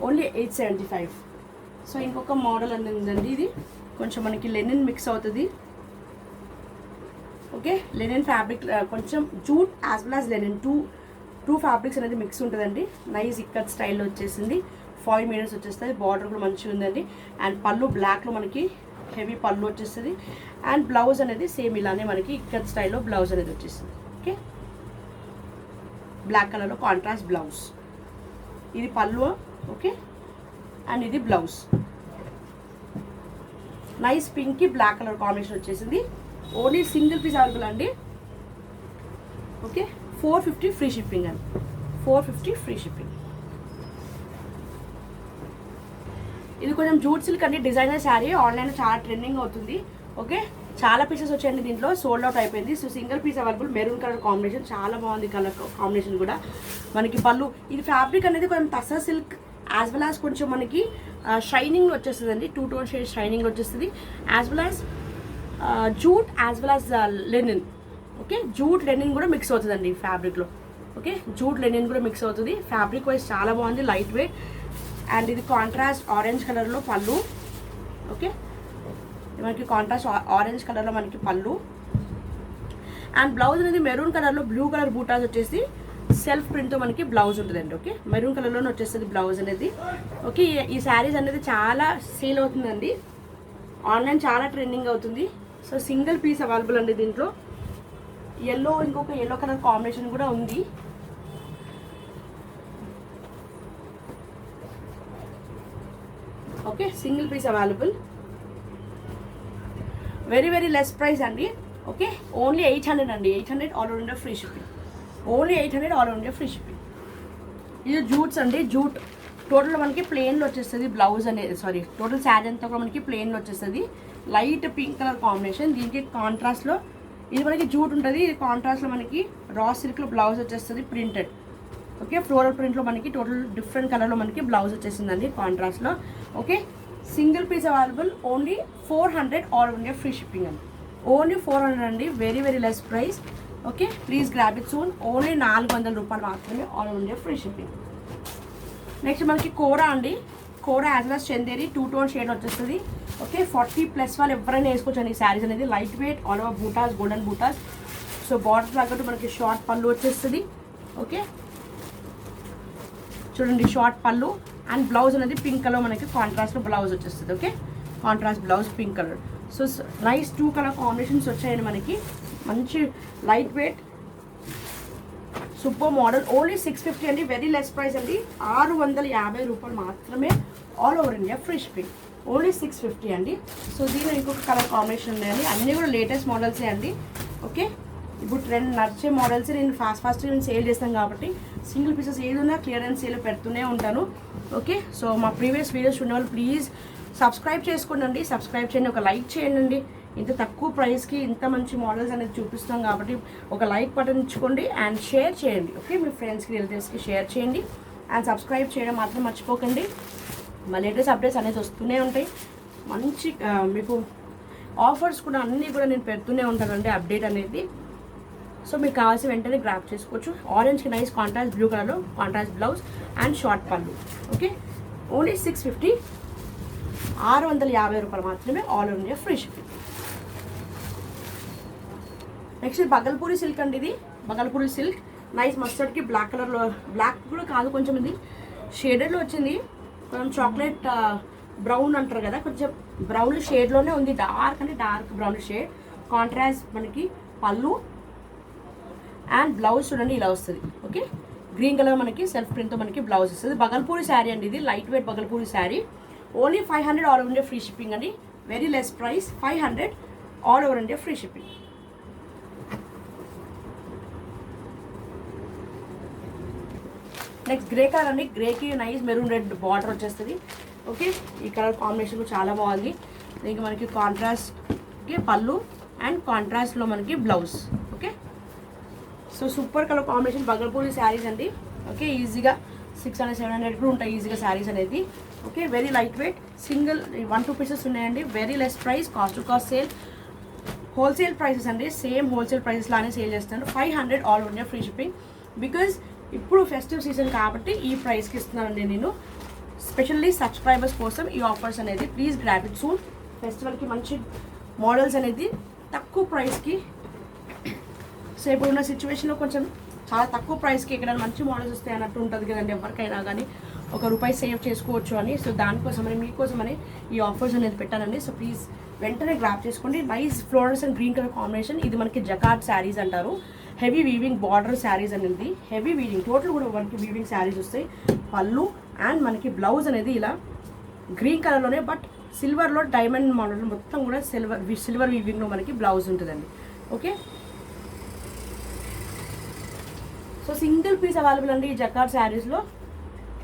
only 875. So ఇంకొక మోడల్ అనేది ఉందండి, ఇది కొంచెం మనకి లెనిన్ మిక్స్ అవుతుంది. ఓకే, లెనిన్ ఫ్యాబ్రిక్, కొంచెం jute as well as linen, two fabrics అనేది మిక్స్ ఉంటుందండి. నైస్ ఇక్కత్ స్టైల్లో వచ్చేసింది, 5 మీటర్స్ వచ్చేస్తుంది, బార్డర్ కూడా మంచిగా ఉందండి. అండ్ పళ్ళు బ్లాక్లో మనకి హెవీ పళ్ళు వచ్చేస్తుంది. అండ్ బ్లౌజ్ అనేది సేమ్ ఇలానే మనకి ఇక్కత్ స్టైల్లో బ్లౌజ్ అనేది వచ్చేస్తుంది. ఓకే, బ్లాక్ కలర్లో కాంట్రాస్ట్ బ్లౌజ్, ఇది పళ్ళు. ఓకే, అండ్ ఇది బ్లౌజ్. నైస్ పింక్కి బ్లాక్ కలర్ కాంబినేషన్ వచ్చేసింది. ఓన్లీ సింగిల్ పీస్ అవైలబుల్ అండి. ఓకే, 450 ఫ్రీ షిప్పింగ్ అండి, 450 ఫ్రీ షిప్పింగ్. ఇది కొంచెం జూట్ సిల్క్ అండి, డిజైనర్ శారీ, ఆన్లైన్లో చాలా ట్రెండింగ్ అవుతుంది. ఓకే, చాలా పీసెస్ వచ్చాయండి దీంట్లో, సోల్డ్ అవుట్ అయిపోయింది. So single piece available, maroon colour combination, చాలా బాగుంది కలర్ కాంబినేషన్ కూడా. మనకి పళ్ళు, ఇది ఫ్యాబ్రిక్ అనేది కొంచెం tussar silk as well as కొంచెం మనకి షైనింగ్ వచ్చేస్తుందండి, 2 టోన్ షేడ్ షైనింగ్ వచ్చేస్తుంది. As well as jute as well as linen. Okay, jute linen కూడా మిక్స్ అవుతుందండి ఈ ఫ్యాబ్రిక్లో. ఓకే, జూట్ లెనిన్ కూడా మిక్స్ అవుతుంది. ఫ్యాబ్రిక్ వైజ్ చాలా బాగుంది, లైట్ వెయిట్. అండ్ ఇది కాంట్రాస్ట్ ఆరెంజ్ కలర్లో పళ్ళు. ఓకే, మనకి కాంట్రాస్ట్ ఆరెంజ్ కలర్లో మనకి పళ్ళు. అండ్ బ్లౌజ్ అనేది మెరూన్ కలర్లో బ్లూ కలర్ బూటాస్ వచ్చేసి సెల్ఫ్ ప్రింట్తో మనకి బ్లౌజ్ ఉంటుందండి. ఓకే, మెరూన్ కలర్లోనే వచ్చేస్తుంది బ్లౌజ్ అనేది. ఓకే, ఈ శారీస్ అనేది చాలా సేల్ అవుతుందండి, ఆన్లైన్ చాలా ట్రెండింగ్ అవుతుంది. సో సింగిల్ పీస్ అవైలబుల్ అండి దీంట్లో. ఎల్లో, ఇంకొక ఎల్లో కలర్ కాంబినేషన్ కూడా ఉంది. Okay, single piece available, very very less price అండి. ఓకే, ఓన్లీ 800 అండి, 800 all over India free shipping, only 800 all over India free shipping. ఇది జూట్స్ అండి, జూట్ టోటల్ మనకి ప్లెయిన్లో వచ్చేస్తుంది బ్లౌజ్ అనేది, సారీ టోటల్ శారీ అంతా కూడా మనకి ప్లెయిన్లో వచ్చేస్తుంది. లైట్ పింక్ కలర్ కాంబినేషన్, దీనికి కాంట్రాస్ట్లో ఇది మనకి జూట్ ఉంటుంది, ఇది కాంట్రాస్ట్లో మనకి రా సిల్క్లో బ్లౌజ్ వచ్చేస్తుంది ప్రింటెడ్. ఓకే, ఫ్లోరల్ ప్రింట్లో మనకి టోటల్ డిఫరెంట్ కలర్లో మనకి బ్లౌజ్ వచ్చేసిందండి కాంట్రాస్ట్లో. Okay, single piece available, only 400 all over India free shipping అండి, ఓన్లీ 400 అండి, very very less price. Okay, please grab it soon, only 400 రూపాయలు మాత్రమే all over India free shipping. Next మనకి కోరా అండి, kora as well Chanderi 2 tone shade వచ్చేస్తుంది. Okay, 40+ వాళ్ళు ఎవరైనా వేసుకోవచ్చు అండి. శారీస్ అనేది light weight, all over butas, golden butas. So border తగ్గట్టు మనకి షార్ట్ పళ్ళు వచ్చేస్తుంది. ఓకే, చూడండి షార్ట్ పళ్ళు అండ్ బ్లౌజ్ అనేది పింక్ కలర్ మనకి కాంట్రాస్ట్లో బ్లౌజ్ వచ్చేస్తుంది. Okay, contrast blouse pink colour. So nice 2 colour combinations వచ్చాయండి మనకి, మంచి light weight super model, only 650 అండి, వెరీ లెస్ ప్రైస్ అండి, 650 రూపాయలు మాత్రమే all over India free shipping, only 650 అండి. సో దీనిలో ఇంకొక కలర్ కాంబినేషన్ ఉన్నాయండి, అన్నీ కూడా లేటెస్ట్ మోడల్సే అండి. ఓకే, ఇప్పుడు ట్రెండ్ నడిచే మోడల్స్ నేను ఫాస్ట్గా నేను సేల్ చేస్తాను కాబట్టి సింగిల్ పీసెస్ ఏది ఉన్నా క్లియరెన్స్ సేల్ పెడుతూనే ఉంటాను. ఓకే, సో మా ప్రీవియస్ వీడియోస్ ఉన్న వాళ్ళు ప్లీజ్ సబ్స్క్రైబ్ చేసుకోండి, సబ్స్క్రైబ్ చేయండి, ఒక లైక్ చేయండి. ఇంత తక్కువ ప్రైస్కి ఇంత మంచి మోడల్స్ అనేది చూపిస్తాం కాబట్టి ఒక లైక్ బటన్ ఇచ్చుకోండి అండ్ షేర్ చేయండి. ఓకే, మీ ఫ్రెండ్స్కి రిలేటివ్స్కి షేర్ చేయండి అండ్ సబ్స్క్రైబ్ చేయడం మాత్రం మర్చిపోకండి. మా లేటెస్ట్ అప్డేట్స్ అనేది వస్తూనే ఉంటాయి, మంచి మీకు ఆఫర్స్ కూడా అన్నీ కూడా నేను పెడుతూనే ఉంటానండి అప్డేట్ అనేది. సో మీకు కావాల్సిన వెంటనే గ్రాప్ చేసుకోవచ్చు. ఆరెంజ్కి నైస్ కాంట్రాస్ట్ బ్లూ కలర్లో కాంట్రాస్ట్ బ్లౌజ్ అండ్ షార్ట్ పళ్ళు. ఓకే, ఓన్లీ 650, 650 రూపాయలు మాత్రమే all over India free shipping. Next Bhagalpuri silk అండి, ఇది బగల్పూరి సిల్క్ నైస్ మస్టర్డ్కి బ్లాక్ కలర్లో, బ్లాక్ కూడా కాదు కొంచెం ఇది షేడెడ్లో వచ్చింది, కొంచెం చాక్లెట్ బ్రౌన్ అంటారు కదా, కొంచెం బ్రౌన్ షేడ్లోనే ఉంది, డార్క్ అంటే డార్క్ బ్రౌన్ షేడ్. కాంట్రాస్ట్ మనకి పళ్ళు అండ్ బ్లౌజ్ చూడండి ఇలా వస్తుంది. ఓకే, గ్రీన్ కలర్ మనకి సెల్ఫ్ ప్రింట్తో మనకి బ్లౌజ్ వస్తుంది. బగల్పూరి శారీ అండి, ఇది light weight Bhagalpuri sari, only 500 all over India free shipping అండి, very less price, 500 all over India free shipping. Next grey colour అండి, గ్రేకి నైస్ మెరూన్ రెడ్ బార్డర్ వచ్చేస్తుంది. ఓకే, ఈ కలర్ కాంబినేషన్ చాలా బాగుంది. దీనికి మనకి కాంట్రాస్ట్కి పళ్ళు అండ్ కాంట్రాస్ట్లో మనకి blouse. Okay, so super colour combination Bhagalpuri saris అండి. ఓకే, ఈజీగా 600-700 కూడా ఉంటాయి ఈజీగా శారీస్ అనేది. Okay, very light weight, single 1-2 pieces ఉన్నాయండి, very less price, cost to cost sale, wholesale prices అండి, సేమ్ హోల్సేల్ ప్రైసెస్ లానే సేల్ చేస్తాను. 500 all over India free shipping, because ఇప్పుడు ఫెస్టివ్ సీజన్ కాబట్టి ఈ ప్రైస్కి ఇస్తున్నానండి నేను, స్పెషల్లీ సబ్స్క్రైబర్స్ కోసం ఈ ఆఫర్స్ అనేది. ప్లీజ్ గ్రాబ్ ఇట్ సూన్, ఫెస్టివల్కి మంచి మోడల్స్ అనేది తక్కువ ప్రైస్కి. సో ఇప్పుడున్న సిచ్యువేషన్లో కొంచెం చాలా తక్కువ ప్రైస్కి ఇక్కడ మంచి మోడల్స్ వస్తాయి అన్నట్టు ఉంటుంది కదండి, ఎవరికైనా కానీ ₹1 సేవ్ చేసుకోవచ్చు అని. సో దానికోసమని మీకోసమని ఈ ఆఫర్స్ అనేది పెట్టానండి. సో ప్లీజ్ వెంటనే గ్రాప్ చేసుకోండి. Nice florals and green colour combination, ఇది మనకి జకార్డ్ శారీస్ అంటారు, హెవీ వీవింగ్ బార్డర్ శారీస్ అనేది, హెవీ వీవింగ్ టోటల్ కూడా మనకి వీవింగ్ శారీస్ వస్తాయి. పళ్ళు అండ్ మనకి బ్లౌజ్ అనేది ఇలా గ్రీన్ కలర్లోనే బట్ సిల్వర్లో డైమండ్ మోడల్ మొత్తం కూడా సిల్వర్ వీవింగ్లో మనకి బ్లౌజ్ ఉంటుందండి. Okay, so single piece available అండి ఈ జకార్డ్ శారీస్లో.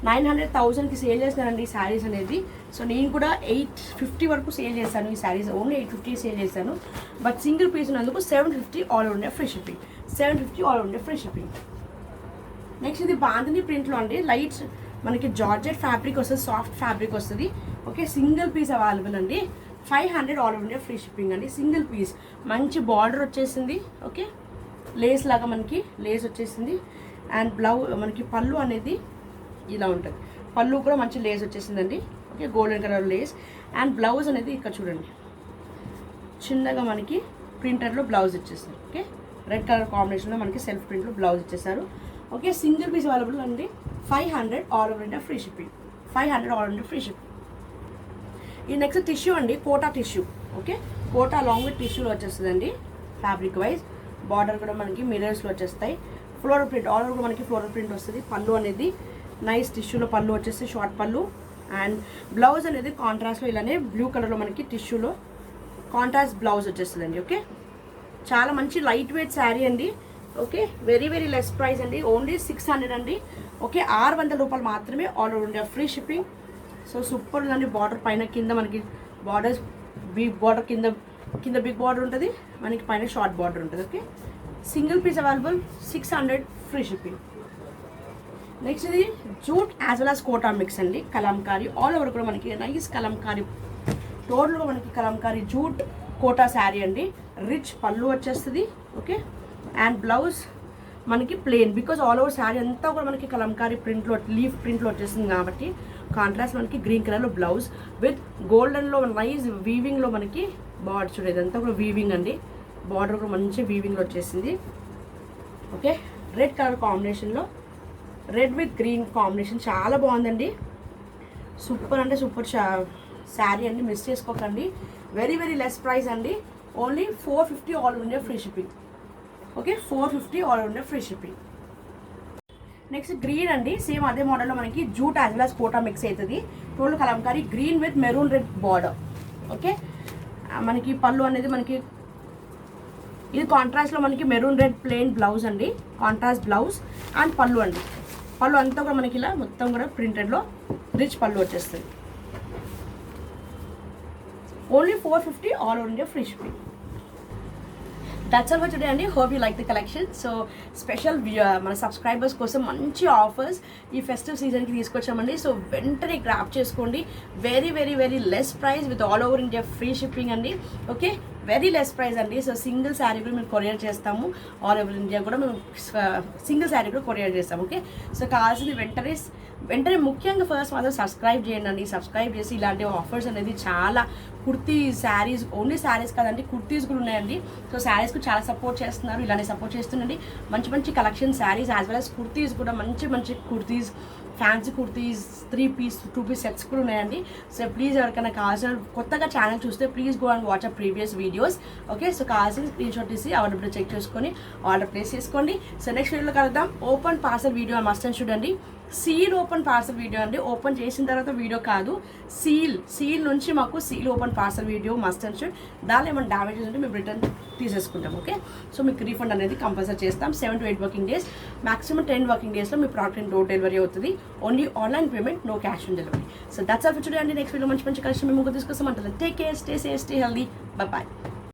900,000కి సేల్ చేస్తానండి ఈ శారీస్ అనేది. సో నేను కూడా 850 వరకు సేల్ చేశాను ఈ శారీస్, ఓన్లీ 850 సేల్ చేశాను. బట్ సింగిల్ పీస్ ఉన్నందుకు 750 all over India free shipping, 750 all over India free shipping. Next ఇది బాందిని ప్రింట్లో అండి, లైట్ మనకి జార్జెట్ ఫ్యాబ్రిక్ వస్తుంది, సాఫ్ట్ ఫ్యాబ్రిక్ వస్తుంది. ఓకే, సింగిల్ పీస్ అవైలబుల్ అండి, 500 all over India free shipping అండి. సింగిల్ పీస్, మంచి బార్డర్ వచ్చేసింది. ఓకే, లేస్ లాగా మనకి లేస్ వచ్చేసింది అండ్ బ్లౌజ్ మనకి పళ్ళు అనేది ఇలా ఉంటుంది, పళ్ళు కూడా మంచి లేస్ వచ్చేసిందండి. Okay, golden colour Lay's and blouse అనేది ఇక్కడ చూడండి చిన్నగా మనకి ప్రింటర్లో బ్లౌజ్ వచ్చేసింది. ఓకే, రెడ్ కలర్ కాంబినేషన్లో మనకి సెల్ఫ్ ప్రింట్లో బ్లౌజ్ ఇచ్చేసారు. ఓకే, సింగిల్ పీస్ అవైలబుల్ అండి, 500 all over India free shipping, 500 all over India free shipping. ఈ నెక్స్ట్ టిష్యూ అండి, Kota tissue. Okay, Kota long with టిష్యూలో వచ్చేస్తుందండి ఫ్యాబ్రిక్ వైజ్. బార్డర్ కూడా మనకి మిర్రర్స్లో వచ్చేస్తాయి. ఫ్లోరల్ ప్రింట్ ఆల్ ఓవర్ మనకి ఫ్లోరల్ ప్రింట్ వస్తుంది. పళ్ళు అనేది నైస్ టిష్యూలో పళ్ళు వచ్చేసి షార్ట్ పళ్ళు. అండ్ బ్లౌజ్ అనేది కాంట్రాస్ట్లో ఇలానే బ్లూ కలర్లో మనకి టిష్యూలో కాంట్రాస్ట్ బ్లౌజ్ వచ్చేస్తుందండి. ఓకే, చాలా మంచి లైట్ వెయిట్ శారీ అండి. Okay, very very less price అండి, ఓన్లీ 600 అండి. ఓకే, 600 రూపాయలు మాత్రమే, all over India free shipping. So super ఉందండి. బార్డర్ పైన కింద మనకి బార్డర్స్ బిగ్ బార్డర్, కింద బిగ్ బార్డర్ ఉంటుంది, మనకి పైన షార్ట్ బార్డర్ ఉంటుంది. Okay, single piece available, 600 free shipping. Next ఇది jute as well as Kota mix అండి, కలంకారీ ఆల్ ఓవర్ కూడా మనకి నైస్ కలంకారీ, టోటల్గా మనకి కలంకారీ జూట్ కోటా శారీ అండి. రిచ్ పళ్ళు వచ్చేస్తుంది. ఓకే, అండ్ బ్లౌజ్ మనకి plain, because all over sari అంతా కూడా మనకి కలంకారీ ప్రింట్లో లీఫ్ ప్రింట్లో వచ్చేసింది కాబట్టి కాంట్రాస్ట్ మనకి గ్రీన్ కలర్లో బ్లౌజ్ విత్ గోల్డెన్లో నైస్ వీవింగ్లో మనకి బార్డర్ చూడేది ఇదంతా కూడా వీవింగ్ అండి. బార్డర్ కూడా మంచి వీవింగ్లో వచ్చేసింది. ఓకే, రెడ్ కలర్ కాంబినేషన్లో, రెడ్ విత్ గ్రీన్ కాంబినేషన్ చాలా బాగుందండి. సూపర్ అంటే సూపర్ శారీ అండి, మిస్ చేసుకోకండి. వెరీ వెరీ లెస్ ప్రైస్ అండి, only 450 all India free shipping. Okay, 450 all India free shipping. Next green అండి, సేమ్ అదే మోడల్లో మనకి jute as well as Kota mix అవుతుంది. Total Kalamkari green with maroon red border. Okay, మనకి పళ్ళు అనేది మనకి ఇది కాంట్రాస్ట్లో మనకి మెరూన్ రెడ్ ప్లెయిన్ బ్లౌజ్ అండి, కాంట్రాస్ట్ బ్లౌజ్. అండ్ పళ్ళు అండి, పళ్ళు అంతా కూడా మనకి ఇలా మొత్తం కూడా ప్రింటెడ్లో రిచ్ పళ్ళు వచ్చేస్తుంది. Only 450 all over India free shipping. That's all for today అండి. Hope you like the collection. So special మన సబ్స్క్రైబర్స్ కోసం మంచి ఆఫర్స్ ఈ ఫెస్టివ్ సీజన్కి తీసుకొచ్చామండి. సో వెంటనే గ్రాప్ చేసుకోండి. Very very very less price with all over India free shipping అండి. ఓకే, వెరీ లెస్ ప్రైస్ అండి. సో సింగిల్ శారీ కూడా మేము కొరియర్ చేస్తాము, ఆల్ ఓవర్ ఇండియా కూడా మేము సింగిల్ శారీ కూడా కొరియర్ చేస్తాము. ఓకే, సో కావాల్సింది వెంటనే ముఖ్యంగా ఫస్ట్ మాత్రం సబ్స్క్రైబ్ చేయండి. సబ్స్క్రైబ్ చేసి ఇలాంటి ఆఫర్స్ అనేది చాలా కుర్తీ శారీస్, ఓన్లీ శారీస్ కాదండి, కుర్తీస్ కూడా ఉన్నాయండి. సో శారీస్కి చాలా సపోర్ట్ చేస్తున్నారు, ఇలానే సపోర్ట్ చేస్తుండండి. మంచి మంచి collection saris as well as kurtis కూడా మంచి మంచి kurtis, fancy kurtis, 3 piece 2 piece sets కూడా ఉన్నాయండి. సో ప్లీజ్ ఎవరికైనా కావాల్సిన కొత్తగా ఛానల్ చూస్తే please go and watch a previous videos. Okay, so కావాల్సిన స్క్రీన్ షాట్ తీసి అవైలబుల్ చెక్ చేసుకొని ఆర్డర్ ప్లేస్ చేసుకోండి. సో నెక్స్ట్ వీడియోలో కలుద్దాం. Open parcel video must and చూడండి. సీల్ ఓపెన్ పార్సల్ వీడియో అండి, ఓపెన్ చేసిన తర్వాత వీడియో కాదు, సీల్ నుంచి మాకు seal open parcel video must and should. దానిలో ఏమైనా డ్యామేజెస్ ఉంటే మేము రిటర్న్ తీసేసుకుంటాం. ఓకే, సో మీకు రీఫండ్ అనేది కంపల్సరీ చేస్తాం. 7 to 8 working days, maximum 10 working డేస్లో మీ ప్రోడక్ట్ డోర్ డెలివరీ అవుతుంది. Only online payment, no cash on delivery. So that's all for today అండి. నెక్స్ట్ వీడియో మంచి మంచి కలెక్షన్ మేము ముందుకు తీసుకొస్తాం. అంటే take care, stay safe, stay healthy, bye bye.